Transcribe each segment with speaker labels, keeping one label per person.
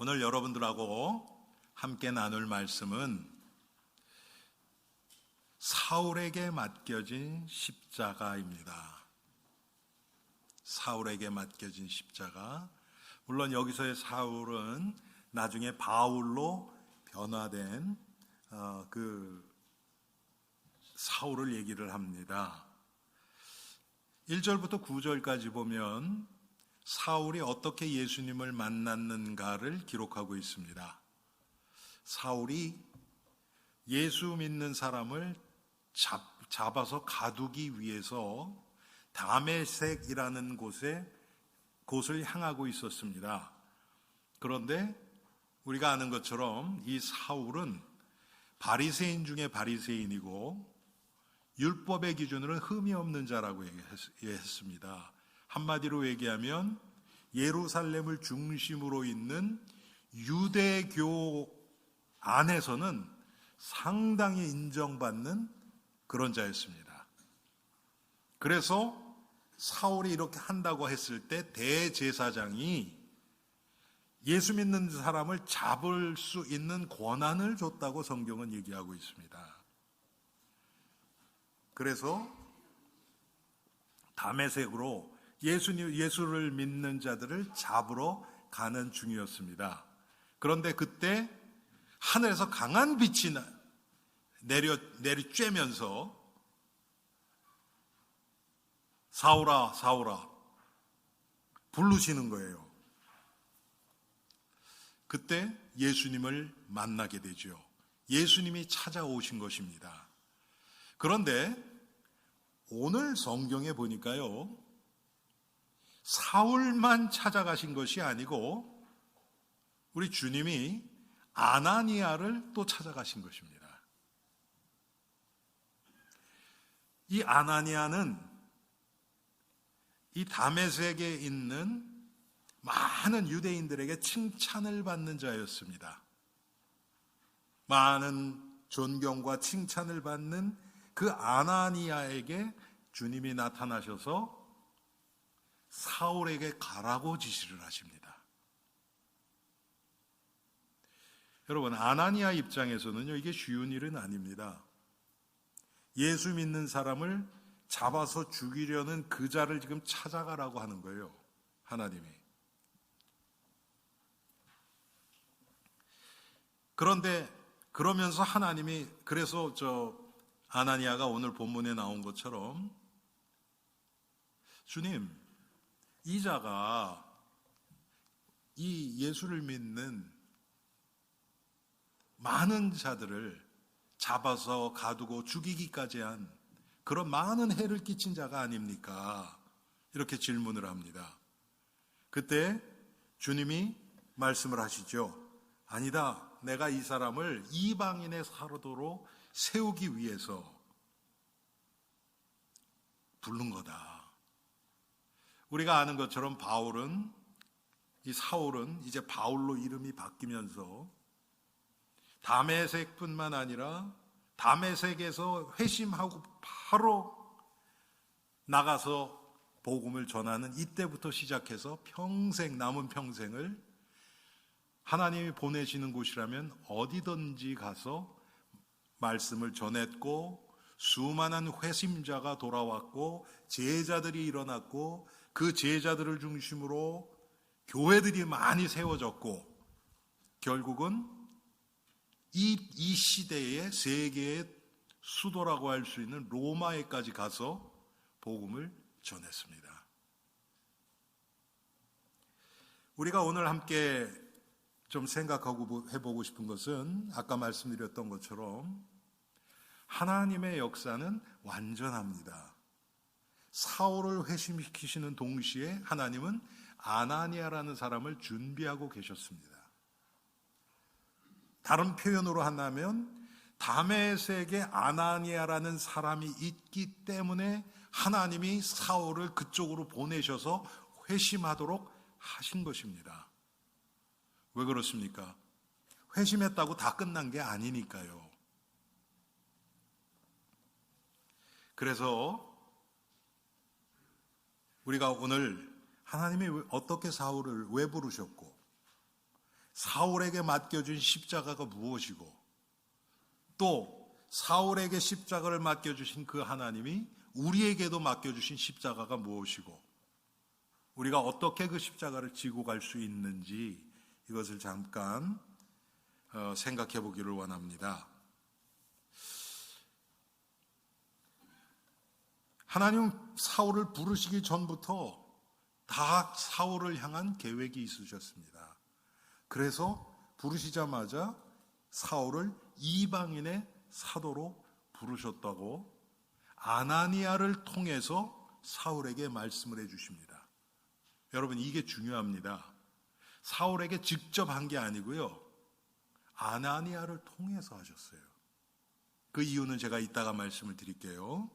Speaker 1: 오늘 여러분들하고 함께 나눌 말씀은 사울에게 맡겨진 십자가입니다. 사울에게 맡겨진 십자가. 물론 여기서의 사울은 나중에 바울로 변화된 그 사울을 얘기를 합니다. 1절부터 9절까지 보면 사울이 어떻게 예수님을 만났는가를 기록하고 있습니다. 사울이 예수 믿는 사람을 잡아서 가두기 위해서 다메섹이라는 곳을 향하고 있었습니다. 그런데 우리가 아는 것처럼 이 사울은 바리새인 중에 바리새인이고 율법의 기준으로는 흠이 없는 자라고 얘기했습니다. 한마디로 얘기하면 예루살렘을 중심으로 있는 유대교 안에서는 상당히 인정받는 그런 자였습니다. 그래서 사울이 이렇게 한다고 했을 때 대제사장이 예수 믿는 사람을 잡을 수 있는 권한을 줬다고 성경은 얘기하고 있습니다. 그래서 다메섹으로 예수를 믿는 자들을 잡으러 가는 중이었습니다. 그런데 그때 하늘에서 강한 빛이 내리쬐면서 사울아, 사울아 부르시는 거예요. 그때 예수님을 만나게 되죠. 예수님이 찾아오신 것입니다. 그런데 오늘 성경에 보니까요, 사울만 찾아가신 것이 아니고 우리 주님이 아나니아를 또 찾아가신 것입니다. 이 아나니아는 이 다메섹에 있는 많은 유대인들에게 칭찬을 받는 자였습니다. 많은 존경과 칭찬을 받는 그 아나니아에게 주님이 나타나셔서 사울에게 가라고 지시를 하십니다. 여러분, 아나니아 입장에서는요, 이게 쉬운 일은 아닙니다. 예수 믿는 사람을 잡아서 죽이려는 그 자를 지금 찾아가라고 하는 거예요, 하나님이. 그런데 그러면서 하나님이, 그래서 아나니아가 오늘 본문에 나온 것처럼, 주님, 이 자가 이 예수를 믿는 많은 자들을 잡아서 가두고 죽이기까지 한 그런 많은 해를 끼친 자가 아닙니까? 이렇게 질문을 합니다. 그때 주님이 말씀을 하시죠. 아니다, 내가 이 사람을 이방인의 사도로 세우기 위해서 부른 거다. 우리가 아는 것처럼 이 사울은 이제 바울로 이름이 바뀌면서 다메섹뿐만 아니라 다메섹에서 회심하고 바로 나가서 복음을 전하는 이때부터 시작해서 남은 평생을 하나님이 보내시는 곳이라면 어디든지 가서 말씀을 전했고, 수많은 회심자가 돌아왔고, 제자들이 일어났고, 그 제자들을 중심으로 교회들이 많이 세워졌고, 결국은 이 시대의 세계의 수도라고 할 수 있는 로마에까지 가서 복음을 전했습니다. 우리가 오늘 함께 좀 생각하고 해보고 싶은 것은 아까 말씀드렸던 것처럼 하나님의 역사는 완전합니다. 사울을 회심시키시는 동시에 하나님은 아나니아라는 사람을 준비하고 계셨습니다. 다른 표현으로 한다면 다메섹에 아나니아라는 사람이 있기 때문에 하나님이 사울을 그쪽으로 보내셔서 회심하도록 하신 것입니다. 왜 그렇습니까? 회심했다고 다 끝난 게 아니니까요. 그래서 우리가 오늘 하나님이 어떻게 사울을 왜 부르셨고 사울에게 맡겨준 십자가가 무엇이고 또 사울에게 십자가를 맡겨주신 그 하나님이 우리에게도 맡겨주신 십자가가 무엇이고 우리가 어떻게 그 십자가를 지고 갈 수 있는지 이것을 잠깐 생각해 보기를 원합니다. 하나님은 사울을 부르시기 전부터 다 사울을 향한 계획이 있으셨습니다. 그래서 부르시자마자 사울을 이방인의 사도로 부르셨다고 아나니아를 통해서 사울에게 말씀을 해주십니다. 여러분, 이게 중요합니다. 사울에게 직접 한 게 아니고요, 아나니아를 통해서 하셨어요. 그 이유는 제가 이따가 말씀을 드릴게요.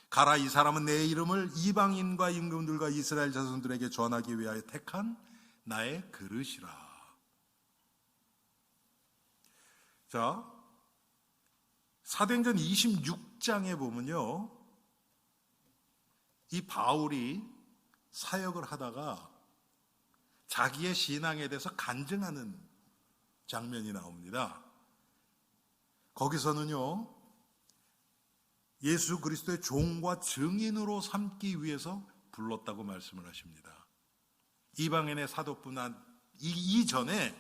Speaker 1: 가라, 이 사람은 내 이름을 이방인과 임금들과 이스라엘 자손들에게 전하기 위하여 택한 나의 그릇이라. 자, 사도행전 26장에 보면요, 이 바울이 사역을 하다가 자기의 신앙에 대해서 간증하는 장면이 나옵니다. 거기서는요, 예수 그리스도의 종과 증인으로 삼기 위해서 불렀다고 말씀을 하십니다. 이방인의 사도뿐만 이전에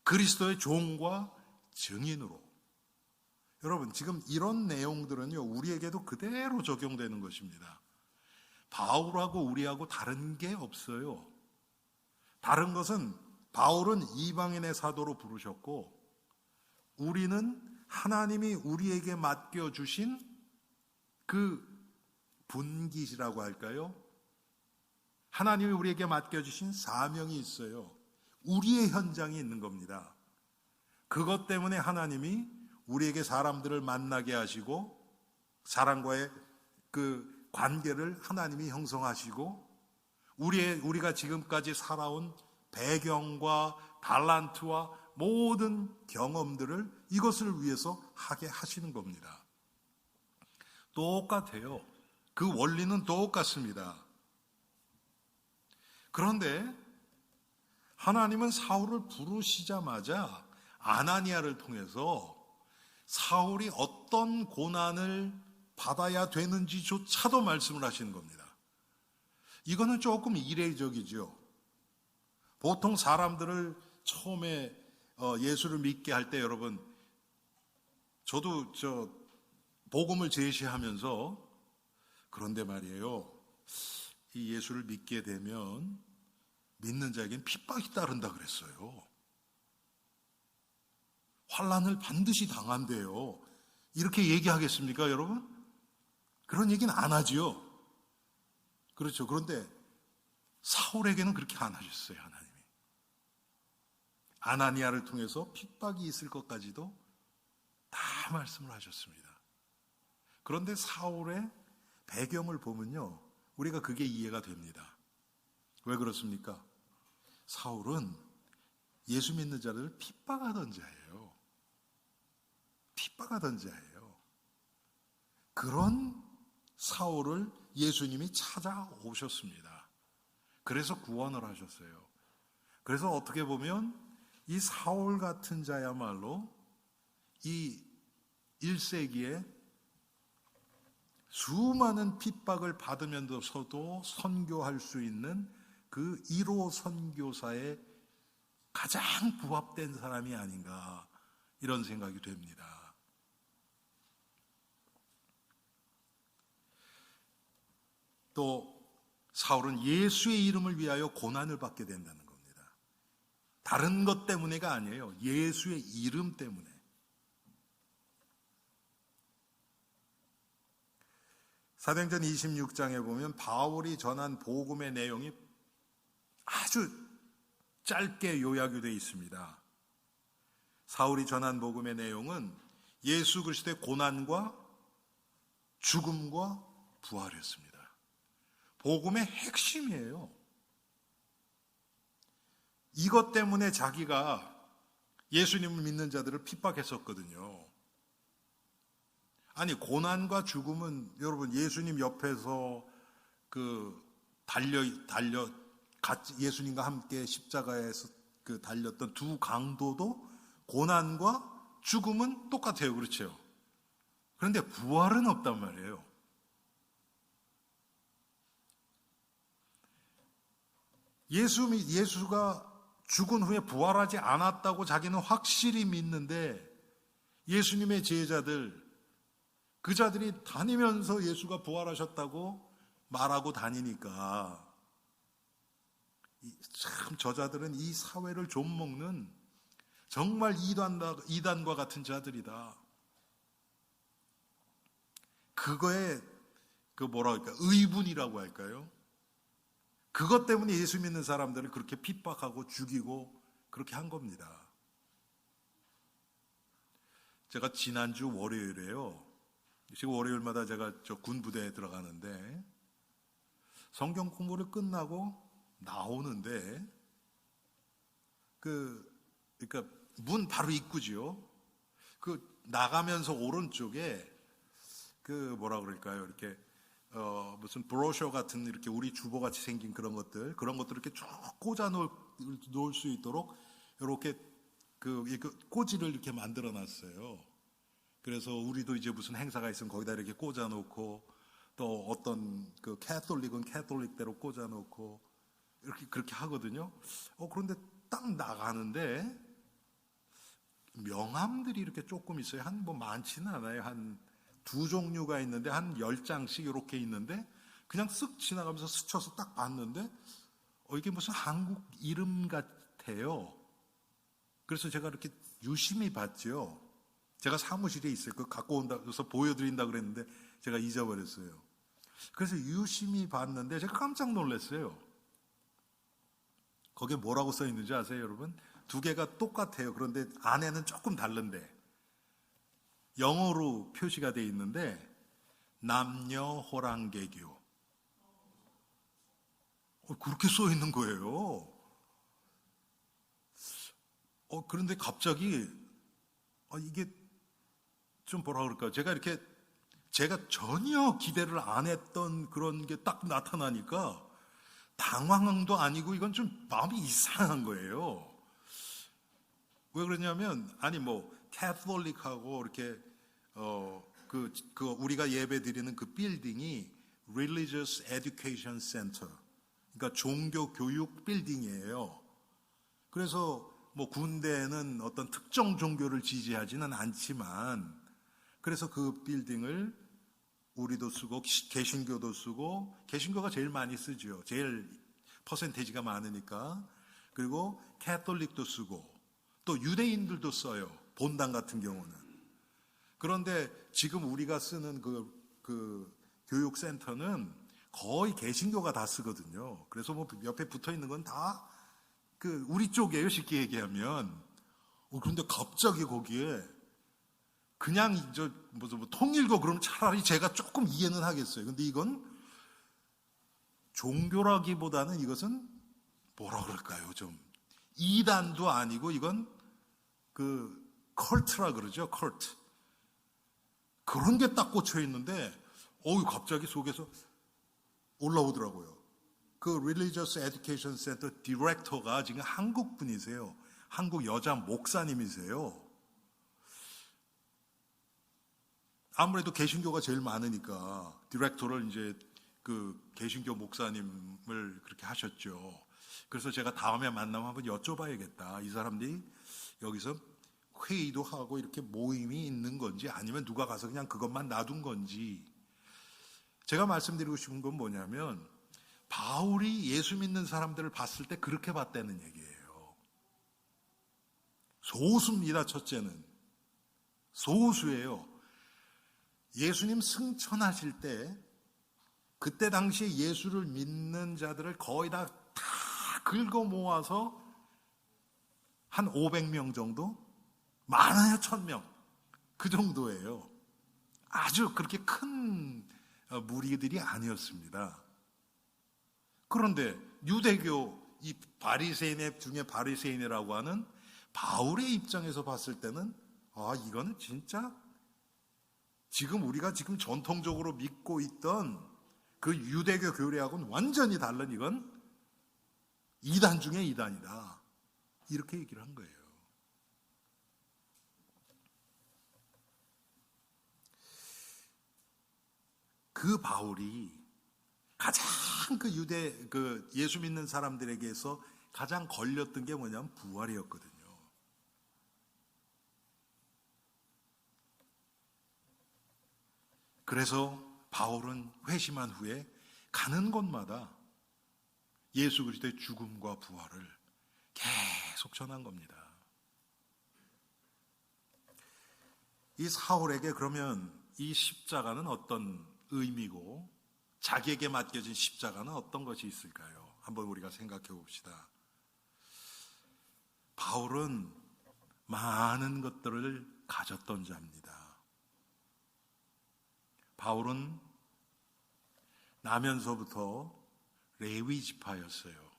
Speaker 1: 그리스도의 종과 증인으로. 여러분, 지금 이런 내용들은요, 우리에게도 그대로 적용되는 것입니다. 바울하고 우리하고 다른 게 없어요. 다른 것은 바울은 이방인의 사도로 부르셨고 우리는 하나님이 우리에게 맡겨주신 그 분깃이라고 할까요? 하나님이 우리에게 맡겨주신 사명이 있어요. 우리의 현장이 있는 겁니다. 그것 때문에 하나님이 우리에게 사람들을 만나게 하시고 사람과의 그 관계를 하나님이 형성하시고 우리가 지금까지 살아온 배경과 달란트와 모든 경험들을 이것을 위해서 하게 하시는 겁니다. 똑같아요. 그 원리는 똑같습니다. 그런데 하나님은 사울을 부르시자마자 아나니아를 통해서 사울이 어떤 고난을 받아야 되는지조차도 말씀을 하시는 겁니다. 이거는 조금 이례적이죠. 보통 사람들을 처음에 예수를 믿게 할 때, 여러분, 저도 복음을 제시하면서 그런데 말이에요, 이 예수를 믿게 되면 믿는 자에게는 핍박이 따른다 그랬어요. 환난을 반드시 당한대요. 이렇게 얘기하겠습니까, 여러분? 그런 얘기는 안 하지요. 그렇죠. 그런데 사울에게는 그렇게 안 하셨어요, 하나님이. 아나니아를 통해서 핍박이 있을 것까지도 다 말씀을 하셨습니다. 그런데 사울의 배경을 보면요, 우리가 그게 이해가 됩니다. 왜 그렇습니까? 사울은 예수 믿는 자들을 핍박하던 자예요. 핍박하던 자예요. 그런 사울을 예수님이 찾아오셨습니다. 그래서 구원을 하셨어요. 그래서 어떻게 보면 이 사울 같은 자야말로 이 1세기에 수많은 핍박을 받으면서도 선교할 수 있는 그 1호 선교사의 가장 부합된 사람이 아닌가, 이런 생각이 됩니다. 또 사울은 예수의 이름을 위하여 고난을 받게 된다는 겁니다. 다른 것 때문에가 아니에요. 예수의 이름 때문에. 사도행전 26장에 보면 바울이 전한 복음의 내용이 아주 짧게 요약이 되어 있습니다. 사울이 전한 복음의 내용은 예수 그리스도의 고난과 죽음과 부활이었습니다. 복음의 핵심이에요. 이것 때문에 자기가 예수님을 믿는 자들을 핍박했었거든요. 아니, 고난과 죽음은 여러분, 예수님 옆에서 같이 예수님과 함께 십자가에서 달렸던 두 강도도 고난과 죽음은 똑같아요. 그렇죠? 그런데 부활은 없단 말이에요. 예수가 죽은 후에 부활하지 않았다고 자기는 확실히 믿는데 예수님의 제자들, 그 자들이 다니면서 예수가 부활하셨다고 말하고 다니니까 참 저자들은 이 사회를 좀먹는 정말 이단과 같은 자들이다. 그거에 의분이라고 할까요? 그것 때문에 예수 믿는 사람들을 그렇게 핍박하고 죽이고 그렇게 한 겁니다. 제가 지난주 월요일에요. 지금 월요일마다 제가 저 군 부대에 들어가는데 성경 공부를 끝나고 나오는데 그러니까 문 바로 입구지요. 나가면서 오른쪽에 뭐라 그럴까요? 이렇게 무슨 브로셔 같은 이렇게 우리 주보같이 생긴 그런 것들 이렇게 쭉 꽂아 놓을 수 있도록 이렇게 꽂이를 이렇게 만들어 놨어요. 그래서 우리도 이제 무슨 행사가 있으면 거기다 이렇게 꽂아 놓고 또 어떤 캐톨릭은 캐톨릭대로 꽂아 놓고 이렇게 그렇게 하거든요. 그런데 딱 나가는데 명함들이 이렇게 조금 있어요. 많지는 않아요. 한 2종류가 있는데 한 10장씩 이렇게 있는데 그냥 쓱 지나가면서 스쳐서 딱 봤는데 이게 무슨 한국 이름 같아요. 그래서 제가 이렇게 유심히 봤죠. 제가 사무실에 있어요. 그거 갖고 온다고 보여드린다 그랬는데 제가 잊어버렸어요. 그래서 유심히 봤는데 제가 깜짝 놀랐어요. 거기에 뭐라고 써 있는지 아세요, 여러분? 두 개가 똑같아요. 그런데 안에는 조금 다른데 영어로 표시가 되어 있는데 남녀 호랑개교 그렇게 써 있는 거예요. 그런데 갑자기 이게 좀 뭐라 그럴까요? 제가 전혀 기대를 안 했던 그런 게 딱 나타나니까 당황도 아니고 이건 좀 마음이 이상한 거예요. 왜 그러냐면 캐톨릭하고 이렇게 우리가 예배 드리는 그 빌딩이 Religious Education Center, 그러니까 종교 교육 빌딩이에요. 그래서 군대는 어떤 특정 종교를 지지하지는 않지만 그래서 그 빌딩을 우리도 쓰고 개신교도 쓰고 개신교가 제일 많이 쓰죠. 제일 퍼센테이지가 많으니까. 그리고 캐톨릭도 쓰고 또 유대인들도 써요. 본당 같은 경우는. 그런데 지금 우리가 쓰는 그 교육센터는 거의 개신교가 다 쓰거든요. 그래서 옆에 붙어 있는 건 다 우리 쪽이에요. 쉽게 얘기하면. 그런데 갑자기 거기에 그냥 통일교 그럼 차라리 제가 조금 이해는 하겠어요. 근데 이건 종교라기보다는 이것은 뭐라 그럴까요? 좀 이단도 아니고 이건 컬트라 그러죠. 컬트. 그런 게 딱 꽂혀 있는데 갑자기 속에서 올라오더라고요. 그 Religious Education Center 디렉터가 지금 한국 분이세요. 한국 여자 목사님이세요. 아무래도 개신교가 제일 많으니까 디렉터를 이제 개신교 목사님을 그렇게 하셨죠. 그래서 제가 다음에 만나면 한번 여쭤봐야겠다. 이 사람들이 여기서 회의도 하고 이렇게 모임이 있는 건지 아니면 누가 가서 그냥 그것만 놔둔 건지. 제가 말씀드리고 싶은 건 뭐냐면 바울이 예수 믿는 사람들을 봤을 때 그렇게 봤다는 얘기예요. 소수입니다. 첫째는. 소수예요. 예수님 승천하실 때 그때 당시에 예수를 믿는 자들을 거의 다 긁어 모아서 한 500명 정도? 많아야 1000명. 그 정도예요. 아주 그렇게 큰 무리들이 아니었습니다. 그런데 유대교 이 바리새인 중에 바리새인이라고 하는 바울의 입장에서 봤을 때는 이거는 진짜 지금 우리가 지금 전통적으로 믿고 있던 그 유대교 교리하고는 완전히 다른 이건 이단 중에 이단이다. 이렇게 얘기를 한 거예요. 그 바울이 가장 그 예수 믿는 사람들에게서 가장 걸렸던 게 뭐냐면 부활이었거든요. 그래서 바울은 회심한 후에 가는 곳마다 예수 그리스도의 죽음과 부활을 계속 전한 겁니다. 이 사울에게 그러면 이 십자가는 어떤 의미고 자기에게 맡겨진 십자가는 어떤 것이 있을까요? 한번 우리가 생각해 봅시다. 바울은 많은 것들을 가졌던 자입니다. 바울은 나면서부터 레위 지파였어요.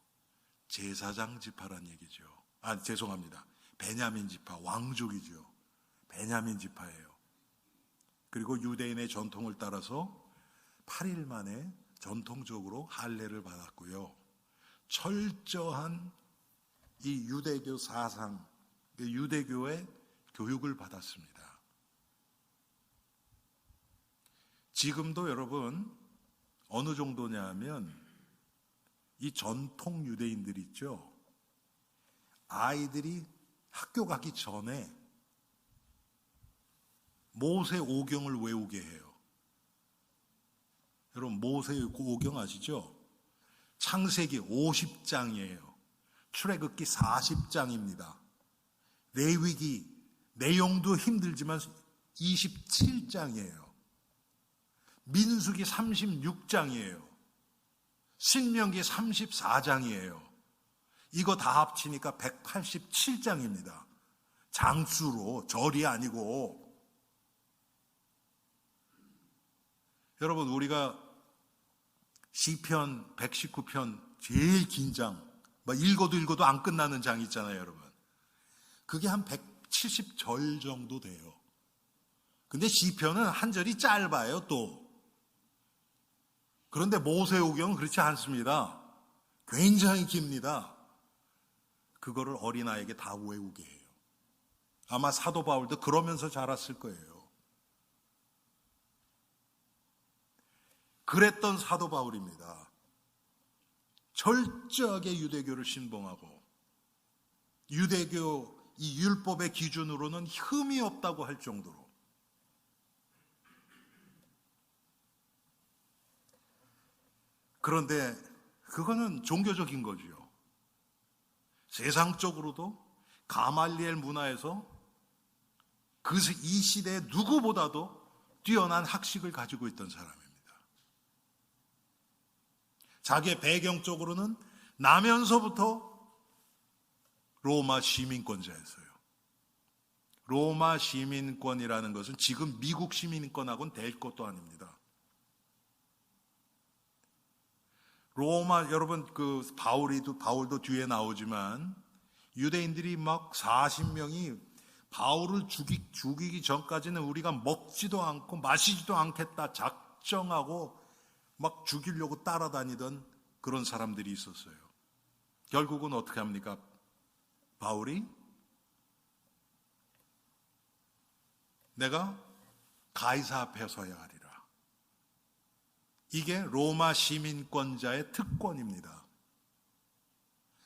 Speaker 1: 제사장 지파란 얘기죠. 죄송합니다. 베냐민 지파, 왕족이죠. 베냐민 지파예요. 그리고 유대인의 전통을 따라서 8일 만에 전통적으로 할례를 받았고요. 철저한 이 유대교 사상, 유대교의 교육을 받았습니다. 지금도 여러분 어느 정도냐 하면 이 전통 유대인들 있죠. 아이들이 학교 가기 전에 모세 오경을 외우게 해요. 여러분 모세 오경 아시죠? 창세기 50장이에요. 출애굽기 40장입니다. 레위기 내용도 힘들지만 27장이에요. 민수기 36장이에요. 신명기 34장이에요. 이거 다 합치니까 187장입니다. 장수로, 절이 아니고. 여러분 우리가 시편 119편 제일 긴 장, 읽어도 안 끝나는 장 있잖아요, 여러분. 그게 한 170절 정도 돼요. 근데 시편은 한 절이 짧아요, 또. 그런데 모세오경은 그렇지 않습니다. 굉장히 깁니다. 그거를 어린아이에게 다 외우게 해요. 아마 사도 바울도 그러면서 자랐을 거예요. 그랬던 사도 바울입니다. 철저하게 유대교를 신봉하고 유대교 이 율법의 기준으로는 흠이 없다고 할 정도로. 그런데 그거는 종교적인 거죠. 세상적으로도 가말리엘 문화에서 이 시대에 누구보다도 뛰어난 학식을 가지고 있던 사람입니다. 자기의 배경적으로는 나면서부터 로마 시민권자였어요. 로마 시민권이라는 것은 지금 미국 시민권하고는 될 것도 아닙니다. 로마, 여러분, 바울도 뒤에 나오지만 유대인들이 막 40명이 바울을 죽이기 전까지는 우리가 먹지도 않고 마시지도 않겠다 작정하고 막 죽이려고 따라다니던 그런 사람들이 있었어요. 결국은 어떻게 합니까? 바울이 내가 가이사 앞에 서야 하리라. 이게 로마 시민권자의 특권입니다.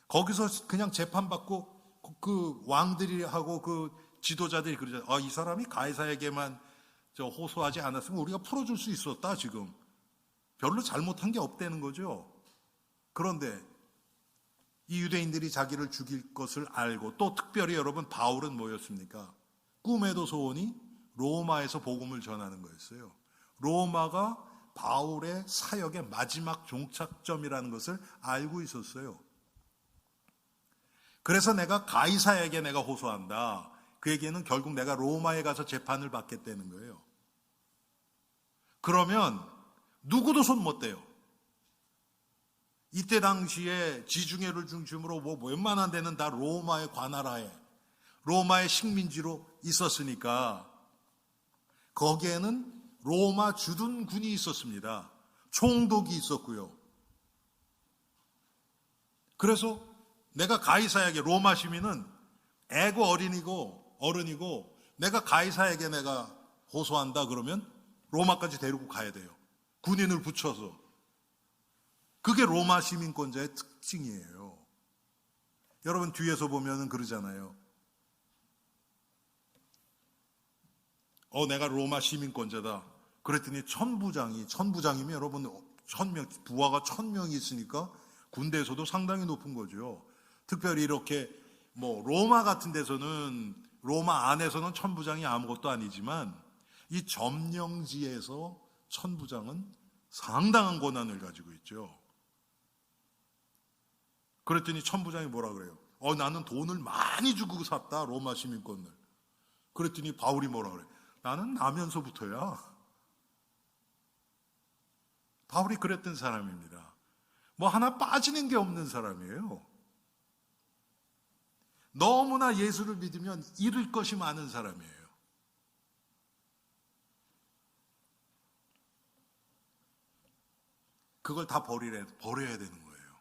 Speaker 1: 거기서 그냥 재판받고 그 왕들이 하고 그 지도자들이 그러잖아요. 이 사람이 가이사에게만 호소하지 않았으면 우리가 풀어줄 수 있었다. 지금 별로 잘못한 게 없다는 거죠. 그런데 이 유대인들이 자기를 죽일 것을 알고 또 특별히 여러분 바울은 뭐였습니까? 꿈에도 소원이 로마에서 복음을 전하는 거였어요. 로마가 바울의 사역의 마지막 종착점이라는 것을 알고 있었어요. 그래서 내가 가이사에게 내가 호소한다. 그에게는 결국 내가 로마에 가서 재판을 받겠다는 거예요. 그러면 누구도 손 못 대요. 이때 당시에 지중해를 중심으로 웬만한 데는 다 로마의 관할하에 로마의 식민지로 있었으니까 거기에는 로마 주둔군이 있었습니다. 총독이 있었고요. 그래서 내가 가이사에게, 로마 시민은 애고 어른이고 내가 가이사에게 내가 호소한다 그러면 로마까지 데리고 가야 돼요. 군인을 붙여서. 그게 로마 시민권자의 특징이에요. 여러분 뒤에서 보면은 그러잖아요. 내가 로마 시민권자다. 그랬더니 천부장이면 여러분 1000명, 부하가 1000명이 있으니까 군대에서도 상당히 높은 거죠. 특별히 이렇게 로마 같은 데서는, 로마 안에서는 천부장이 아무것도 아니지만 이 점령지에서 천부장은 상당한 권한을 가지고 있죠. 그랬더니 천부장이 뭐라 그래요? 나는 돈을 많이 주고 샀다, 로마 시민권을. 그랬더니 바울이 뭐라 그래? 나는 나면서부터야. 바울이 그랬던 사람입니다. 하나 빠지는 게 없는 사람이에요. 너무나 예수를 믿으면 잃을 것이 많은 사람이에요. 그걸 다 버려야 되는 거예요.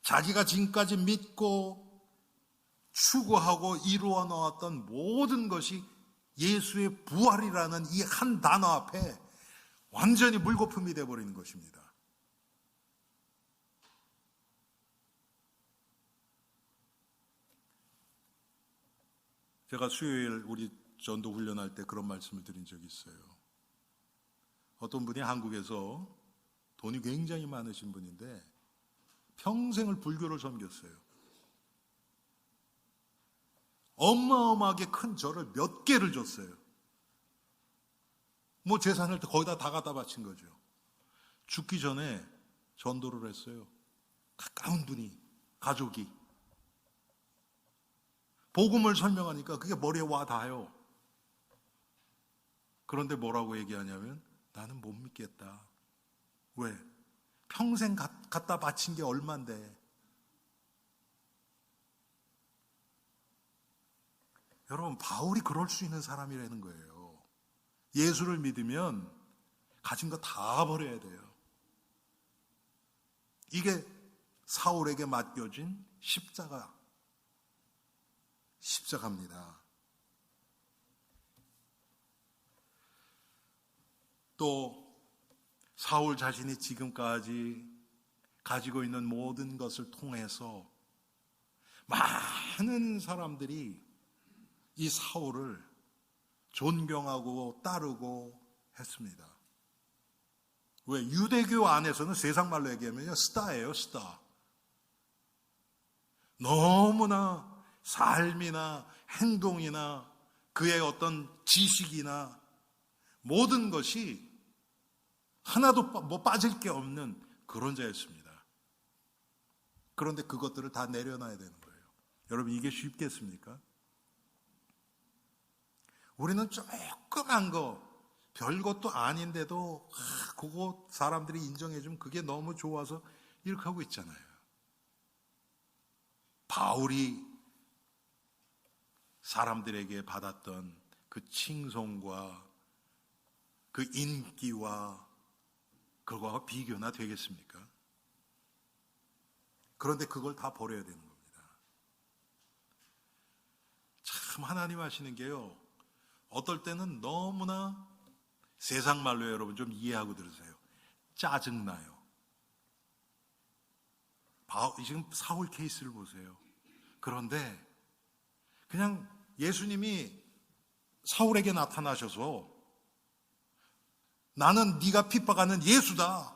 Speaker 1: 자기가 지금까지 믿고 추구하고 이루어 놓았던 모든 것이 예수의 부활이라는 이 한 단어 앞에 완전히 물거품이 되어버리는 것입니다. 제가 수요일 우리 전도 훈련할 때 그런 말씀을 드린 적이 있어요. 어떤 분이 한국에서 돈이 굉장히 많으신 분인데 평생을 불교를 섬겼어요. 어마어마하게 큰 절을 몇 개를 줬어요. 재산을 거의 다 갖다 바친 거죠. 죽기 전에 전도를 했어요. 가까운 분이, 가족이. 복음을 설명하니까 그게 머리에 와 닿아요. 그런데 뭐라고 얘기하냐면 나는 못 믿겠다. 왜? 평생 갖다 바친 게 얼만데. 여러분, 바울이 그럴 수 있는 사람이라는 거예요. 예수를 믿으면 가진 거 다 버려야 돼요. 이게 사울에게 맡겨진 십자가입니다. 또 사울 자신이 지금까지 가지고 있는 모든 것을 통해서 많은 사람들이 이 사울을 존경하고 따르고 했습니다. 왜? 유대교 안에서는 세상 말로 얘기하면요, 스타예요, 스타. 너무나 삶이나 행동이나 그의 어떤 지식이나 모든 것이 하나도 빠질 게 없는 그런 자였습니다. 그런데 그것들을 다 내려놔야 되는 거예요. 여러분, 이게 쉽겠습니까? 우리는 조그만 거, 별것도 아닌데도 그거 사람들이 인정해주면 그게 너무 좋아서 이렇게 하고 있잖아요. 바울이 사람들에게 받았던 그 칭송과 그 인기와 그거와 비교나 되겠습니까? 그런데 그걸 다 버려야 되는 겁니다. 참 하나님 하시는 게요, 어떨 때는 너무나 세상 말로 여러분 좀 이해하고 들으세요. 짜증나요. 지금 사울 케이스를 보세요. 그런데 그냥 예수님이 사울에게 나타나셔서 나는 네가 핍박하는 예수다.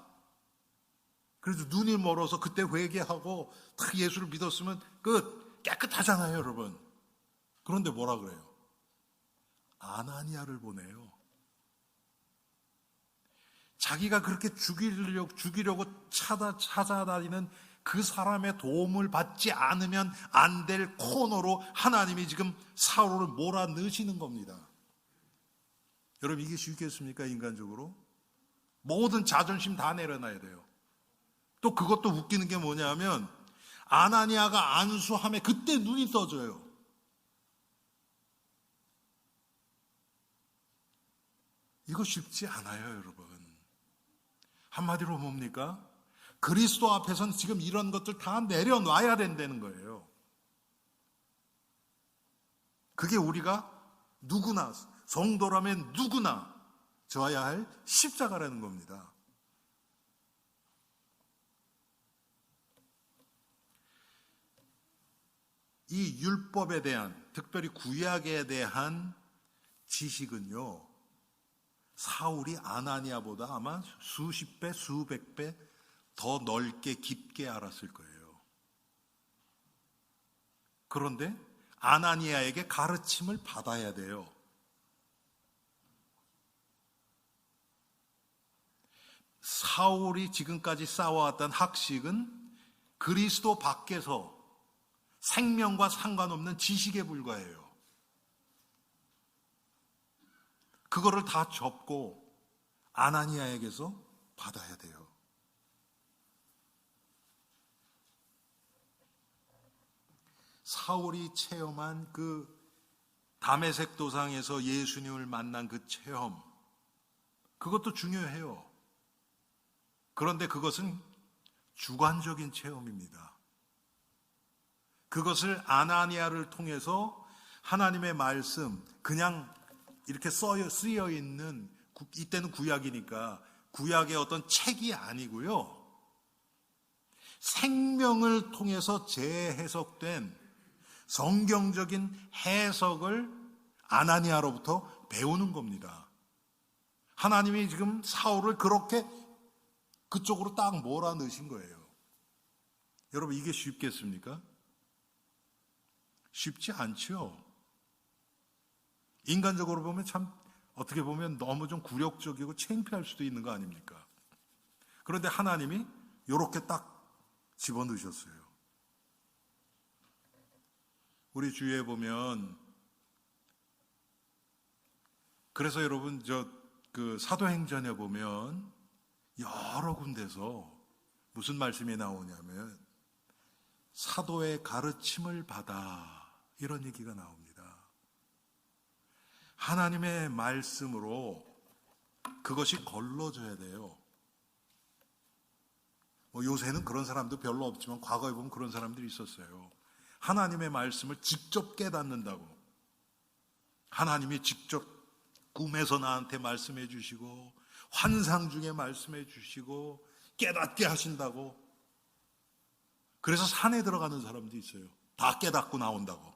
Speaker 1: 그래도 눈이 멀어서 그때 회개하고 딱 예수를 믿었으면 끝, 깨끗하잖아요, 여러분. 그런데 뭐라 그래요? 아나니아를 보내요. 자기가 그렇게 죽이려고 찾아다니는 그 사람의 도움을 받지 않으면 안 될 코너로 하나님이 지금 사울을 몰아넣으시는 겁니다. 여러분, 이게 쉽겠습니까? 인간적으로? 모든 자존심 다 내려놔야 돼요. 또 그것도 웃기는 게 뭐냐면 아나니아가 안수함에 그때 눈이 떠져요. 이거 쉽지 않아요, 여러분. 한마디로 뭡니까? 그리스도 앞에서는 지금 이런 것들 다 내려놔야 된다는 거예요. 그게 우리가 누구나, 성도라면 누구나 져야 할 십자가라는 겁니다. 이 율법에 대한, 특별히 구약에 대한 지식은요, 사울이 아나니아보다 아마 수십 배, 수백 배 더 넓게 깊게 알았을 거예요. 그런데 아나니아에게 가르침을 받아야 돼요. 사울이 지금까지 쌓아왔던 학식은 그리스도 밖에서 생명과 상관없는 지식에 불과해요. 그거를 다 접고 아나니아에게서 받아야 돼요. 사울이 체험한 그 다메섹 도상에서 예수님을 만난 그 체험, 그것도 중요해요. 그런데 그것은 주관적인 체험입니다. 그것을 아나니아를 통해서 하나님의 말씀, 그냥 이렇게 쓰여 있는, 이때는 구약이니까 구약의 어떤 책이 아니고요, 생명을 통해서 재해석된 성경적인 해석을 아나니아로부터 배우는 겁니다. 하나님이 지금 사울을 그렇게 그쪽으로 딱 몰아넣으신 거예요. 여러분, 이게 쉽겠습니까? 쉽지 않죠. 인간적으로 보면 참, 어떻게 보면 너무 좀 굴욕적이고 창피할 수도 있는 거 아닙니까? 그런데 하나님이 이렇게 딱 집어넣으셨어요. 우리 주위에 보면, 그래서 여러분 그 사도행전에 보면 여러 군데서 무슨 말씀이 나오냐면 사도의 가르침을 받아, 이런 얘기가 나옵니다. 하나님의 말씀으로 그것이 걸러져야 돼요. 요새는 그런 사람도 별로 없지만 과거에 보면 그런 사람들이 있었어요. 하나님의 말씀을 직접 깨닫는다고. 하나님이 직접 꿈에서 나한테 말씀해 주시고 환상 중에 말씀해 주시고 깨닫게 하신다고. 그래서 산에 들어가는 사람도 있어요. 다 깨닫고 나온다고.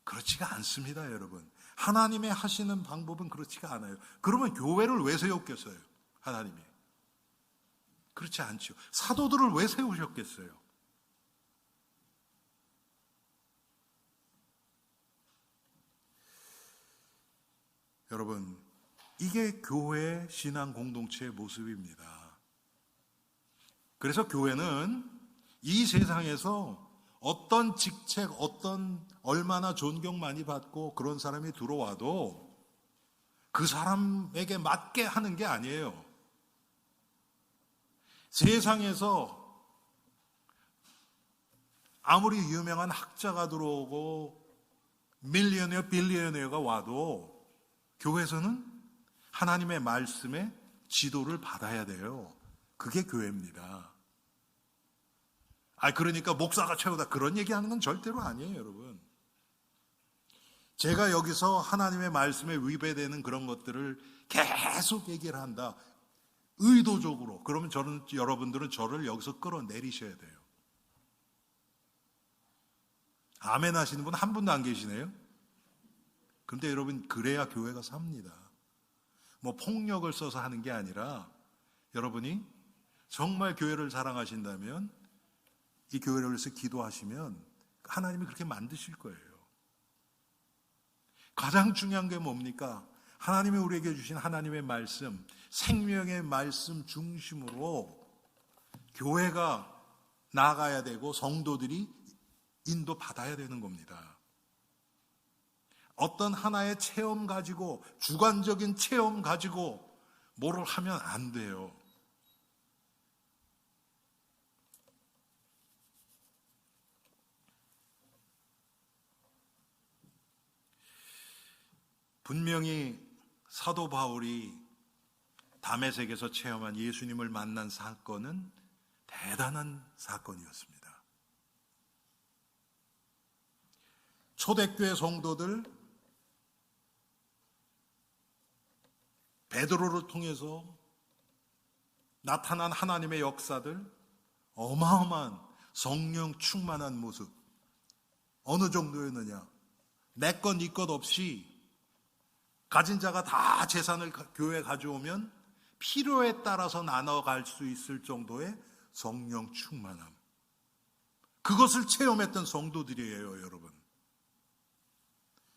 Speaker 1: 그렇지가 않습니다, 여러분. 하나님의 하시는 방법은 그렇지가 않아요. 그러면 교회를 왜 세웠겠어요, 하나님이? 그렇지 않죠. 사도들을 왜 세우셨겠어요? 여러분, 이게 교회의 신앙 공동체의 모습입니다. 그래서 교회는 이 세상에서 어떤 직책, 얼마나 존경 많이 받고 그런 사람이 들어와도 그 사람에게 맞게 하는 게 아니에요. 세상에서 아무리 유명한 학자가 들어오고 밀리어네어, 빌리어네어가 와도 교회에서는 하나님의 말씀에 지도를 받아야 돼요. 그게 교회입니다. 그러니까 목사가 최고다, 그런 얘기하는 건 절대로 아니에요, 여러분. 제가 여기서 하나님의 말씀에 위배되는 그런 것들을 계속 얘기를 한다, 의도적으로. 그러면 여러분들은 저를 여기서 끌어내리셔야 돼요. 아멘 하시는 분 한 분도 안 계시네요. 그런데 여러분, 그래야 교회가 삽니다. 폭력을 써서 하는 게 아니라, 여러분이 정말 교회를 사랑하신다면 이 교회를 위해서 기도하시면 하나님이 그렇게 만드실 거예요. 가장 중요한 게 뭡니까? 하나님이 우리에게 주신 하나님의 말씀, 생명의 말씀 중심으로 교회가 나아가야 되고 성도들이 인도받아야 되는 겁니다. 어떤 하나의 체험 가지고, 주관적인 체험 가지고 뭐를 하면 안 돼요. 분명히 사도 바울이 다메섹에서 체험한 예수님을 만난 사건은 대단한 사건이었습니다. 초대교회 성도들 베드로를 통해서 나타난 하나님의 역사들, 어마어마한 성령 충만한 모습, 어느 정도였느냐? 내 것, 네 것 없이 가진 자가 다 재산을 교회에 가져오면 필요에 따라서 나눠갈 수 있을 정도의 성령 충만함. 그것을 체험했던 성도들이에요, 여러분.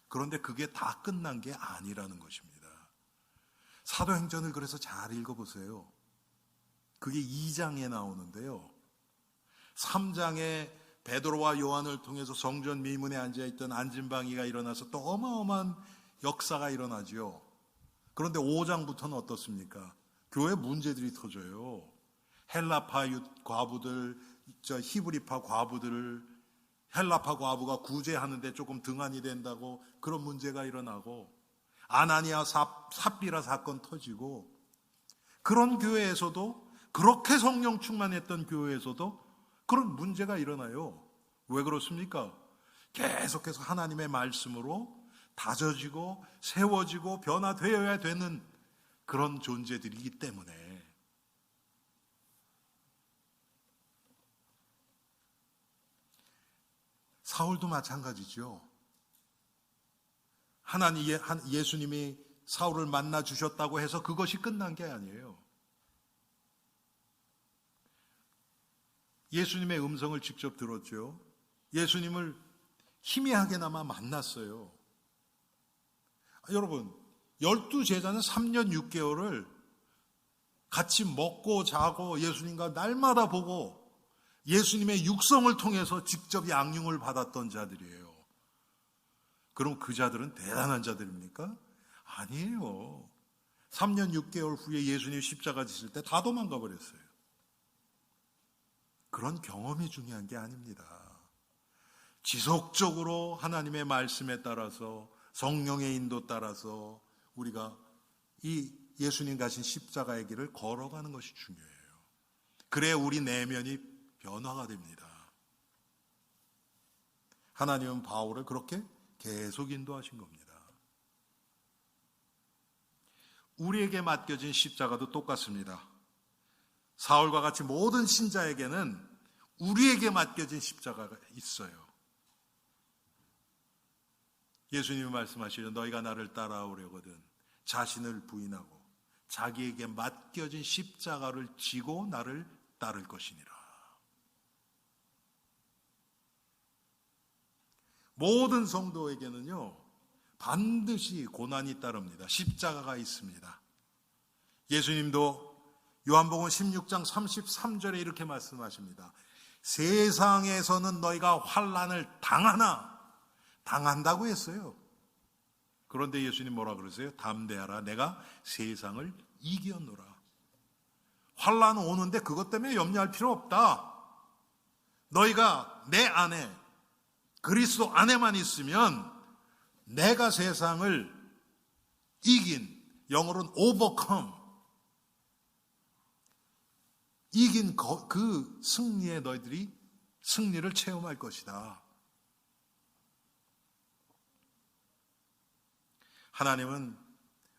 Speaker 1: 그런데 그게 다 끝난 게 아니라는 것입니다. 사도행전을 그래서 잘 읽어보세요. 그게 2장에 나오는데요. 3장에 베드로와 요한을 통해서 성전 미문에 앉아있던 안진방이가 일어나서 또 어마어마한 역사가 일어나죠. 그런데 5장부터는 어떻습니까? 교회 문제들이 터져요. 헬라파 과부들, 히브리파 과부들을 헬라파 과부가 구제하는데 조금 등한이 된다고 그런 문제가 일어나고, 아나니아 삽비라 사건 터지고, 그런 교회에서도, 그렇게 성령 충만했던 교회에서도 그런 문제가 일어나요. 왜 그렇습니까? 계속해서 하나님의 말씀으로 다져지고 세워지고 변화되어야 되는 그런 존재들이기 때문에. 사울도 마찬가지죠. 예수님이 사울을 만나 주셨다고 해서 그것이 끝난 게 아니에요. 예수님의 음성을 직접 들었죠. 예수님을 희미하게나마 만났어요. 여러분, 12제자는 3년 6개월을 같이 먹고 자고 예수님과 날마다 보고 예수님의 육성을 통해서 직접 양육을 받았던 자들이에요. 그럼 그 자들은 대단한 자들입니까? 아니에요. 3년 6개월 후에 예수님 십자가 지실 때 다 도망가 버렸어요. 그런 경험이 중요한 게 아닙니다. 지속적으로 하나님의 말씀에 따라서, 성령의 인도 따라서 우리가 이 예수님 가신 십자가의 길을 걸어가는 것이 중요해요. 그래야 우리 내면이 변화가 됩니다. 하나님은 바울을 그렇게 계속 인도하신 겁니다. 우리에게 맡겨진 십자가도 똑같습니다. 사울과 같이 모든 신자에게는 우리에게 맡겨진 십자가가 있어요. 예수님이 말씀하시려 너희가 나를 따라오려거든 자신을 부인하고 자기에게 맡겨진 십자가를 지고 나를 따를 것이니라. 모든 성도에게는요, 반드시 고난이 따릅니다. 십자가가 있습니다. 예수님도 요한복음 16장 33절에 이렇게 말씀하십니다. 세상에서는 너희가 환난을 당한다고 했어요. 그런데 예수님 뭐라 그러세요? 담대하라, 내가 세상을 이겼노라. 환난은 오는데 그것 때문에 염려할 필요 없다. 너희가 내 안에, 그리스도 안에만 있으면 내가 세상을 이긴, 영어로는 overcome, 이긴 그 승리에 너희들이 승리를 체험할 것이다. 하나님은,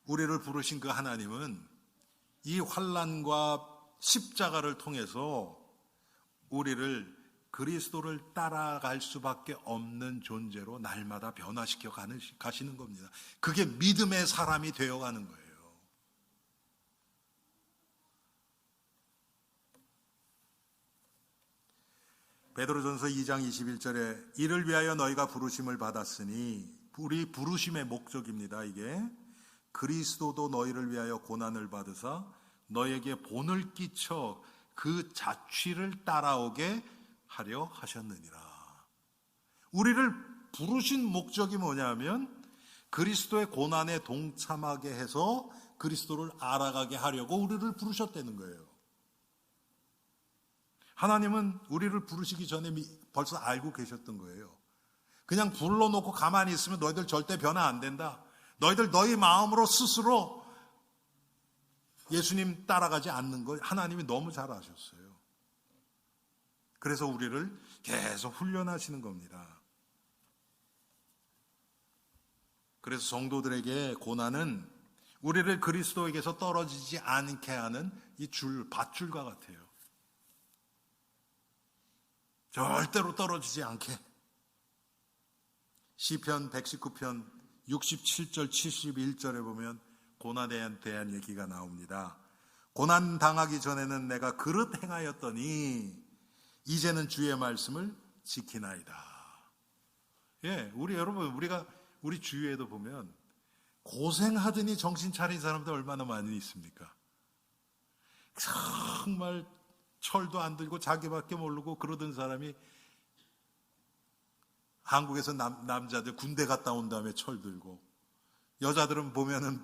Speaker 1: 우리를 부르신 그 하나님은 이 환난과 십자가를 통해서 우리를 그리스도를 따라갈 수밖에 없는 존재로 날마다 변화시켜 가시는 겁니다. 그게 믿음의 사람이 되어가는 거예요. 베드로전서 2장 21절에 이를 위하여 너희가 부르심을 받았으니, 우리 부르심의 목적입니다. 이게 그리스도도 너희를 위하여 고난을 받으사 너에게 본을 끼쳐 그 자취를 따라오게 하려 하셨느니라. 우리를 부르신 목적이 뭐냐면 그리스도의 고난에 동참하게 해서 그리스도를 알아가게 하려고 우리를 부르셨다는 거예요. 하나님은 우리를 부르시기 전에 벌써 알고 계셨던 거예요. 그냥 불러놓고 가만히 있으면 너희들 절대 변화 안 된다. 너희들 너희 마음으로 스스로 예수님 따라가지 않는 거 하나님이 너무 잘 아셨어요. 그래서 우리를 계속 훈련하시는 겁니다. 그래서 성도들에게 고난은 우리를 그리스도에게서 떨어지지 않게 하는 이 밧줄과 같아요. 절대로 떨어지지 않게. 시편 119편 67절 71절에 보면 고난에 대한 얘기가 나옵니다. 고난 당하기 전에는 내가 그릇 행하였더니 이제는 주의 말씀을 지키나이다. 예, 우리 주위에도 보면 고생하더니 정신 차린 사람들 얼마나 많이 있습니까? 정말 철도 안 들고 자기밖에 모르고 그러던 사람이 한국에서 남자들 군대 갔다 온 다음에 철 들고, 여자들은 보면은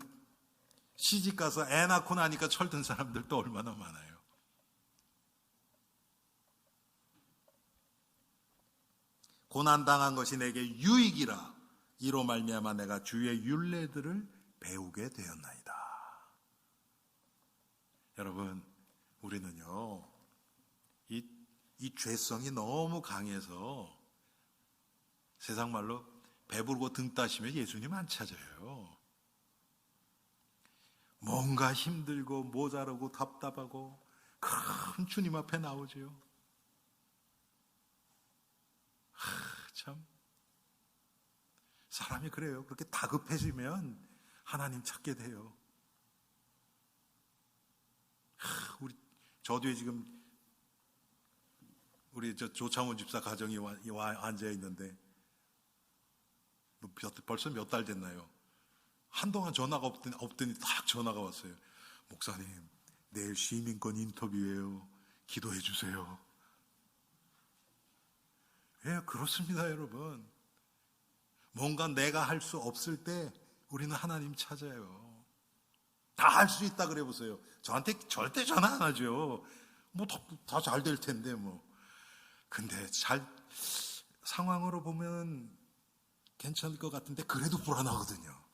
Speaker 1: 시집 가서 애 낳고 나니까 철 든 사람들도 얼마나 많아요. 고난당한 것이 내게 유익이라 이로 말미암아 내가 주의 율례들을 배우게 되었나이다. 여러분, 우리는요 이 죄성이 너무 강해서 세상 말로 배부르고 등 따시면 예수님 안 찾아요. 뭔가 힘들고 모자라고 답답하고 큰 주님 앞에 나오죠. 참 사람이 그래요. 그렇게 다급해지면 하나님 찾게 돼요. 저도 지금 우리 조창훈 집사 가정이 앉아 있는데 벌써 몇 달 됐나요? 한동안 전화가 없더니 딱 전화가 왔어요. 목사님, 내일 시민권 인터뷰예요. 기도해 주세요. 예, 그렇습니다, 여러분. 뭔가 내가 할 수 없을 때 우리는 하나님 찾아요. 다 할 수 있다 그래 보세요. 저한테 절대 전화 안 하죠. 뭐 다 잘 될 텐데 뭐. 근데 상황으로 보면 괜찮을 것 같은데 그래도 불안하거든요.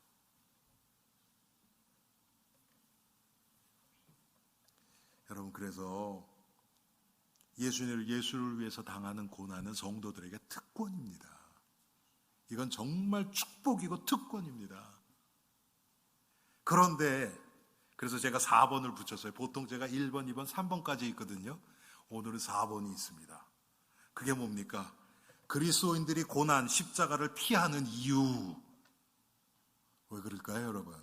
Speaker 1: 여러분, 그래서 예수를 위해서 당하는 고난은 성도들에게 특권입니다. 이건 정말 축복이고 특권입니다. 그런데 그래서 제가 4번을 붙였어요. 보통 제가 1번, 2번, 3번까지 있거든요. 오늘은 4번이 있습니다. 그게 뭡니까? 그리스도인들이 고난, 십자가를 피하는 이유. 왜 그럴까요, 여러분?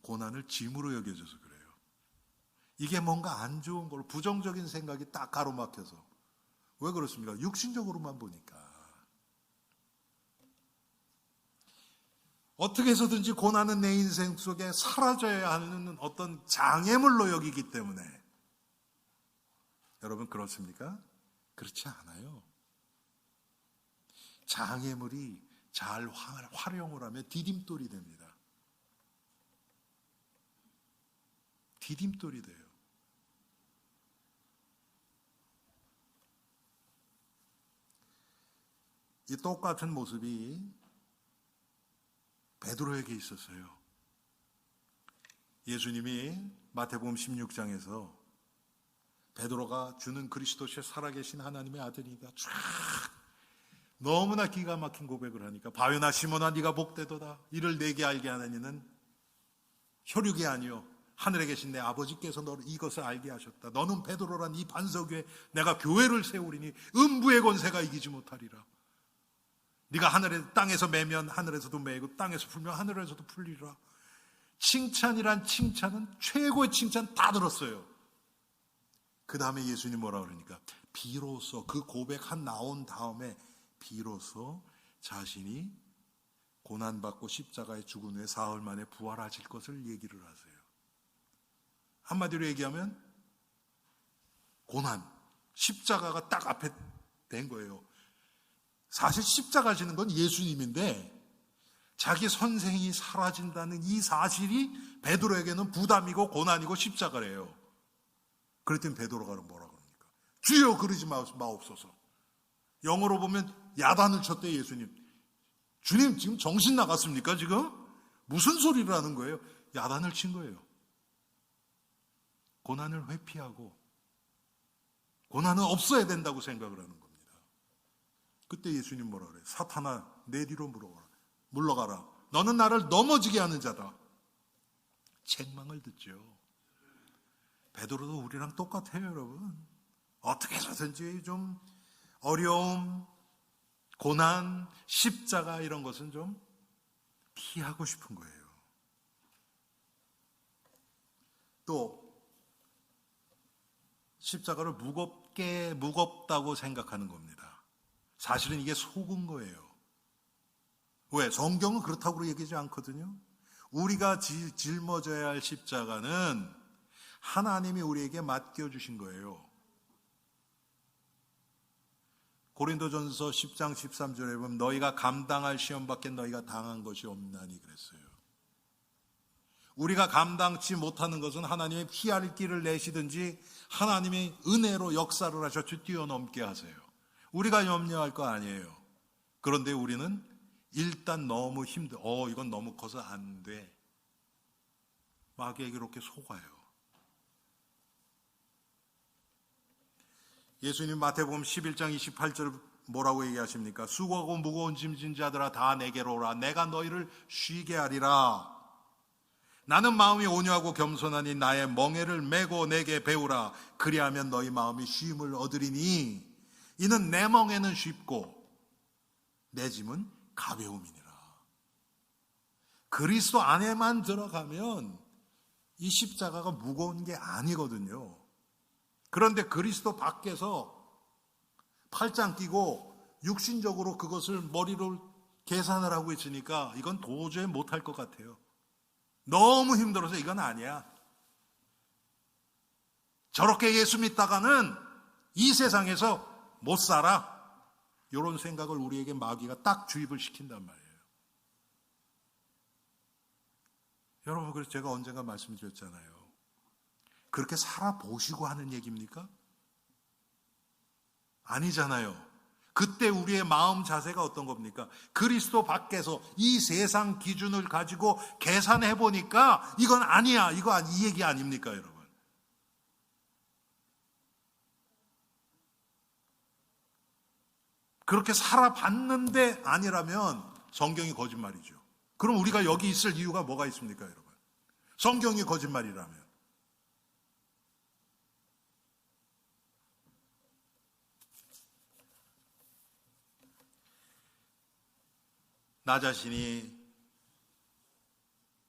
Speaker 1: 고난을 짐으로 여겨져서 그래요. 이게 뭔가 안 좋은 걸로 부정적인 생각이 딱 가로막혀서. 왜 그렇습니까? 육신적으로만 보니까. 어떻게 해서든지 고난은 내 인생 속에 사라져야 하는 어떤 장애물로 여기기 때문에. 여러분, 그렇습니까? 그렇지 않아요. 장애물이 잘 활용을 하면 디딤돌이 됩니다. 디딤돌이 돼요. 이 똑같은 모습이 베드로에게 있었어요. 예수님이 마태복음 16장에서 베드로가 주는 그리스도시에 살아계신 하나님의 아들이다. 쫙 너무나 기가 막힌 고백을 하니까 바요나 시몬아 네가 복되도다. 이를 내게 알게 하나니는 혈육이 아니요 하늘에 계신 내 아버지께서 너를 이것을 알게 하셨다. 너는 베드로란 이 반석 위에 내가 교회를 세우리니 음부의 권세가 이기지 못하리라. 네가 땅에서 매면 하늘에서도 매고 땅에서 풀면 하늘에서도 풀리라. 칭찬이란 칭찬은 최고의 칭찬 다 들었어요. 그 다음에 예수님 뭐라 그러니까 비로소 그 고백 나온 다음에 비로소 자신이 고난받고 십자가에 죽은 후에 사흘 만에 부활하실 것을 얘기를 하세요. 한마디로 얘기하면 고난, 십자가가 딱 앞에 된 거예요. 사실 십자가 지는 건 예수님인데 자기 선생이 사라진다는 이 사실이 베드로에게는 부담이고 고난이고 십자가래요. 그랬더니 베드로가 뭐라 그럽니까? 주여 그러지 마옵소서. 영어로 보면 야단을 쳤대 예수님. 주님 지금 정신 나갔습니까 지금? 무슨 소리를 하는 거예요? 야단을 친 거예요. 고난을 회피하고 고난은 없어야 된다고 생각을 하는 겁니다. 그때 예수님 뭐라 그래요? 사탄아, 내 뒤로 물러가라. 너는 나를 넘어지게 하는 자다. 책망을 듣죠. 베드로도 우리랑 똑같아요, 여러분. 어떻게 해서든지 좀 어려움, 고난, 십자가 이런 것은 좀 피하고 싶은 거예요. 또 십자가를 무겁다고 생각하는 겁니다. 사실은 이게 속은 거예요. 왜? 성경은 그렇다고 얘기하지 않거든요. 우리가 짊어져야 할 십자가는 하나님이 우리에게 맡겨주신 거예요. 고린도전서 10장 13절에 보면 너희가 감당할 시험밖에 너희가 당한 것이 없나니 그랬어요. 우리가 감당치 못하는 것은 하나님의 피할 길을 내시든지 하나님의 은혜로 역사를 하셔서 뛰어넘게 하세요. 우리가 염려할 거 아니에요. 그런데 우리는 일단 너무 이건 너무 커서 안 돼. 마귀에게 이렇게 속아요. 예수님 마태복음 11장 28절 뭐라고 얘기하십니까? 수고하고 무거운 짐진 자들아 다 내게로 오라. 내가 너희를 쉬게 하리라. 나는 마음이 온유하고 겸손하니 나의 멍에를 메고 내게 배우라. 그리하면 너희 마음이 쉼을 얻으리니 이는 내 멍에는 쉽고 내 짐은 가벼움이니라. 그리스도 안에만 들어가면 이 십자가가 무거운 게 아니거든요. 그런데 그리스도 밖에서 팔짱 끼고 육신적으로 그것을 머리로 계산을 하고 있으니까 이건 도저히 못할 것 같아요. 너무 힘들어서 이건 아니야. 저렇게 예수 믿다가는 이 세상에서 못 살아. 이런 생각을 우리에게 마귀가 딱 주입을 시킨단 말이에요. 여러분, 그래서 제가 언젠가 말씀드렸잖아요. 그렇게 살아보시고 하는 얘기입니까? 아니잖아요. 그때 우리의 마음 자세가 어떤 겁니까? 그리스도 밖에서 이 세상 기준을 가지고 계산해 보니까 이건 아니야. 이 얘기 아닙니까, 여러분? 그렇게 살아봤는데 아니라면 성경이 거짓말이죠. 그럼 우리가 여기 있을 이유가 뭐가 있습니까, 여러분? 성경이 거짓말이라면. 나 자신이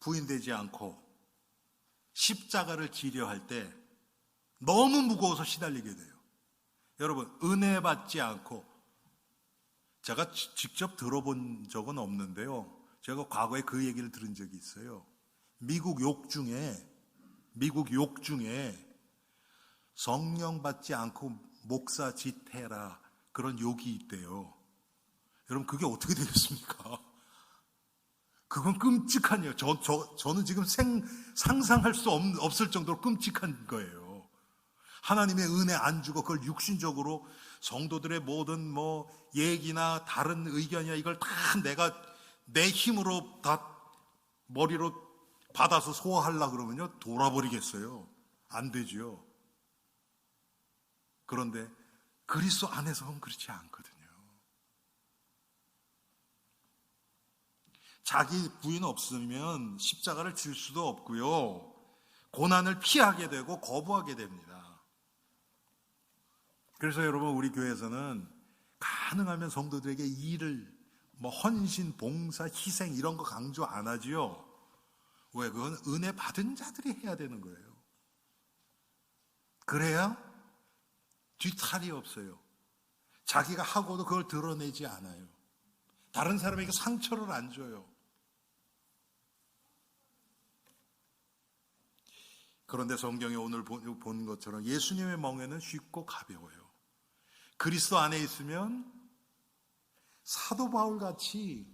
Speaker 1: 부인되지 않고 십자가를 지려 할 때 너무 무거워서 시달리게 돼요. 여러분, 은혜 받지 않고, 제가 직접 들어본 적은 없는데요. 제가 과거에 그 얘기를 들은 적이 있어요. 미국 욕 중에 성령 받지 않고 목사 짓해라 그런 욕이 있대요. 여러분, 그게 어떻게 되겠습니까? 그건 끔찍한 일이에요. 저는 지금 상상할 수 없을 정도로 끔찍한 거예요. 하나님의 은혜 안 주고 그걸 육신적으로 성도들의 모든 얘기나 다른 의견이나 이걸 다 내가 내 힘으로 다 머리로 받아서 소화하려고 그러면요, 돌아버리겠어요. 안 되지요. 그런데 그리스도 안에서는 그렇지 않거든요. 자기 부인 없으면 십자가를 질 수도 없고요. 고난을 피하게 되고 거부하게 됩니다. 그래서 여러분, 우리 교회에서는 가능하면 성도들에게 일을 헌신, 봉사, 희생 이런 거 강조 안 하지요. 왜? 그건 은혜 받은 자들이 해야 되는 거예요. 그래야 뒤탈이 없어요. 자기가 하고도 그걸 드러내지 않아요. 다른 사람에게 상처를 안 줘요. 그런데 성경에 오늘 본 것처럼 예수님의 멍에는 쉽고 가벼워요. 그리스도 안에 있으면 사도 바울 같이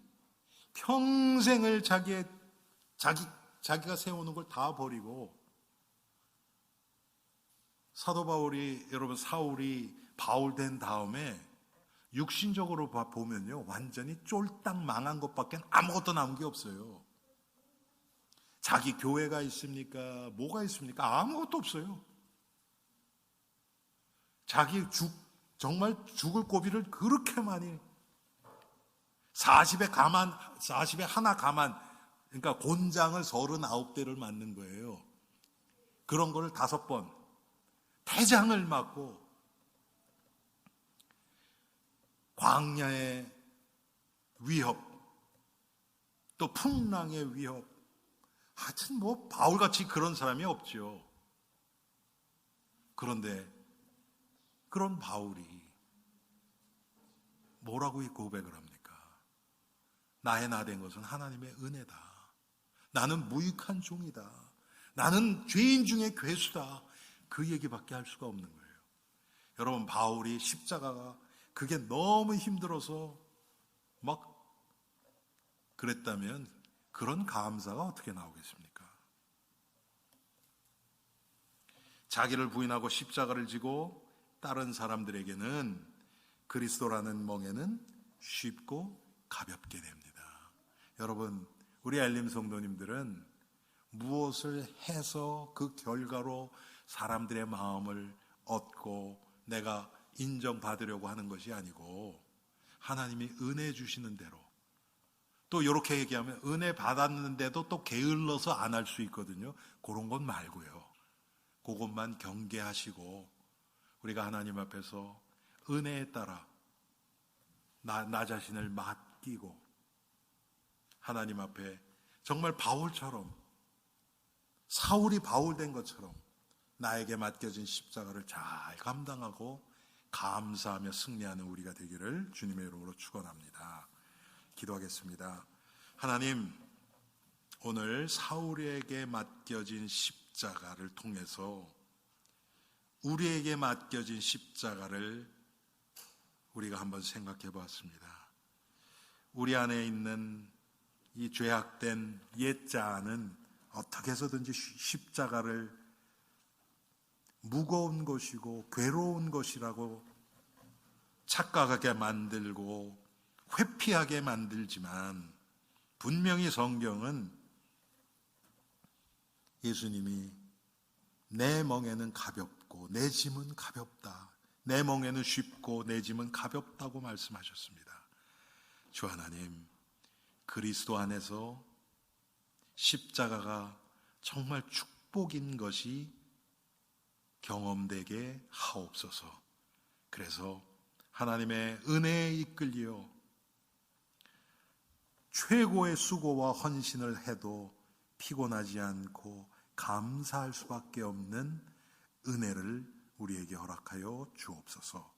Speaker 1: 평생을 자기가 세우는 걸 다 버리고, 사도 바울이, 여러분, 사울이 바울 된 다음에 육신적으로 보면요, 완전히 쫄딱 망한 것밖에 아무것도 남은 게 없어요. 자기 교회가 있습니까? 뭐가 있습니까? 아무것도 없어요. 정말 죽을 고비를 그렇게 많이 40에 하나 가만, 그러니까 곤장을 39대를 맞는 거예요. 그런 거를 5번 대장을 맞고 광야의 위협, 또 풍랑의 위협, 하여튼 뭐 바울같이 그런 사람이 없죠. 그런데 그런 바울이 뭐라고 이 고백을 합니까? 나의 나 된 것은 하나님의 은혜다. 나는 무익한 종이다. 나는 죄인 중에 괴수다. 그 얘기밖에 할 수가 없는 거예요. 여러분, 바울이 십자가가 그게 너무 힘들어서 막 그랬다면 그런 감사가 어떻게 나오겠습니까? 자기를 부인하고 십자가를 지고 다른 사람들에게는 그리스도라는 멍에는 쉽고 가볍게 됩니다. 여러분, 우리 알림 성도님들은 무엇을 해서 그 결과로 사람들의 마음을 얻고 내가 인정받으려고 하는 것이 아니고 하나님이 은혜 주시는 대로, 또 이렇게 얘기하면 은혜 받았는데도 또 게을러서 안 할 수 있거든요. 그런 건 말고요. 그것만 경계하시고 우리가 하나님 앞에서 은혜에 따라 나 자신을 맡기고 하나님 앞에 정말 바울처럼, 사울이 바울 된 것처럼 나에게 맡겨진 십자가를 잘 감당하고 감사하며 승리하는 우리가 되기를 주님의 이름으로 축원합니다. 기도하겠습니다. 하나님, 오늘 사울에게 맡겨진 십자가를 통해서 우리에게 맡겨진 십자가를 우리가 한번 생각해 보았습니다. 우리 안에 있는 이 죄악된 옛자아는 어떻게 해서든지 십자가를 무거운 것이고 괴로운 것이라고 착각하게 만들고 회피하게 만들지만, 분명히 성경은 예수님이 내 멍에는 가볍고 내 짐은 가볍다, 내 멍에는 쉽고 내 짐은 가볍다고 말씀하셨습니다. 주 하나님, 그리스도 안에서 십자가가 정말 축복인 것이 경험되게 하옵소서. 그래서 하나님의 은혜에 이끌려 최고의 수고와 헌신을 해도 피곤하지 않고 감사할 수밖에 없는 은혜를 우리에게 허락하여 주옵소서.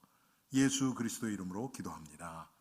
Speaker 1: 예수 그리스도 이름으로 기도합니다.